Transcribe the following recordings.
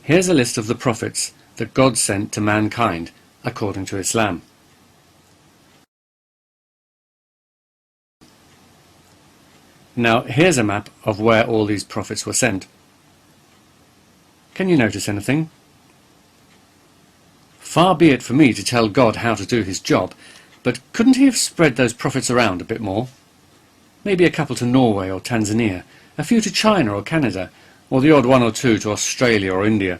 Here's a list of the prophets that God sent to mankind according to Islam. Now here's a map of where all these prophets were sent. Can you notice anything? Far be it for me to tell God how to do his job, but couldn't he have spread those prophets around a bit more? Maybe a couple to Norway or Tanzania, a few to China or Canada, or the odd one or two to Australia or India.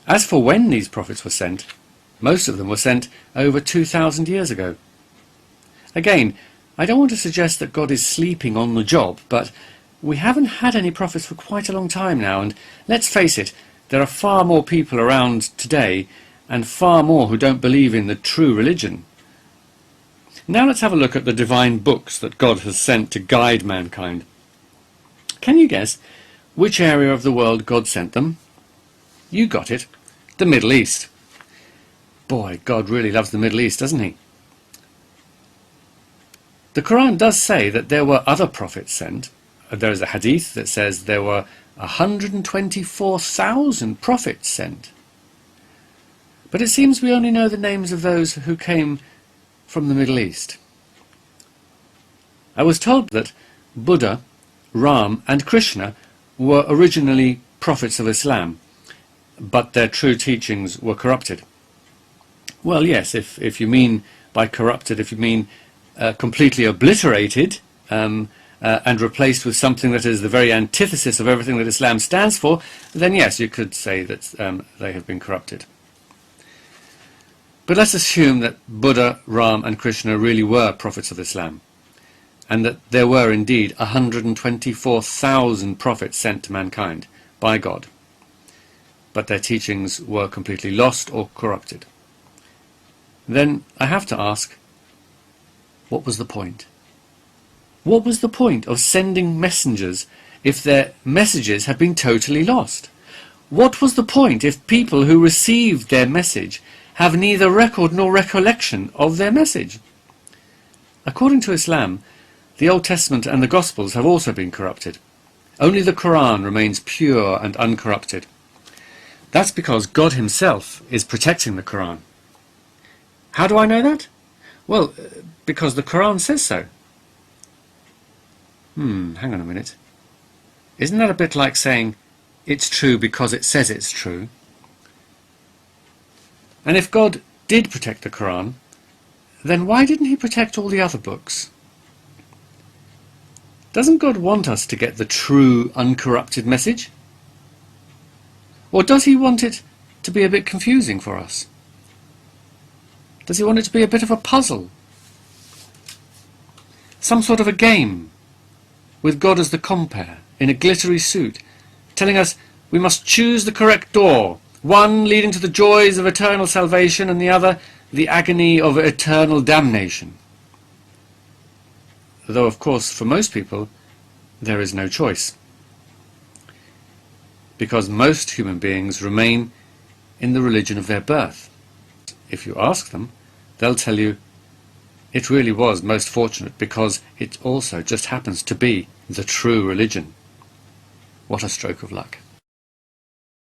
As for when these prophets were sent, most of them were sent over 2,000 years ago. Again, I don't want to suggest that God is sleeping on the job, but we haven't had any prophets for quite a long time now, and let's face it, there are far more people around today and far more who don't believe in the true religion. Now let's have a look at the divine books that God has sent to guide mankind. Can you guess which area of the world God sent them? You got it, the Middle East. Boy, God really loves the Middle East, doesn't he? The Quran does say that there were other prophets sent. There is a hadith that says there were 124,000 prophets sent. But it seems we only know the names of those who came from the Middle East. I was told that Buddha, Ram and Krishna were originally prophets of Islam, but their true teachings were corrupted. Well, yes, if you mean by corrupted, if you mean completely obliterated and replaced with something that is the very antithesis of everything that Islam stands for, then yes, you could say that they have been corrupted. But let's assume that Buddha, Ram and Krishna really were prophets of Islam, and that there were indeed 124,000 prophets sent to mankind by God, but their teachings were completely lost or corrupted. Then I have to ask, what was the point? What was the point of sending messengers if their messages had been totally lost? What was the point if people who received their message have neither record nor recollection of their message? According to Islam, the Old Testament and the Gospels have also been corrupted. Only the Quran remains pure and uncorrupted. That's because God himself is protecting the Quran. How do I know that? Well, because the Quran says so. Hang on a minute. Isn't that a bit like saying, it's true because it says it's true? And if God did protect the Quran, then why didn't he protect all the other books? Doesn't God want us to get the true, uncorrupted message? Or does he want it to be a bit confusing for us? Does he want it to be a bit of a puzzle? Some sort of a game, with God as the compere, in a glittery suit, telling us we must choose the correct door, one leading to the joys of eternal salvation and the other the agony of eternal damnation. Though, of course, for most people, there is no choice, because most human beings remain in the religion of their birth. If you ask them, they'll tell you it really was most fortunate because it also just happens to be the true religion. What a stroke of luck.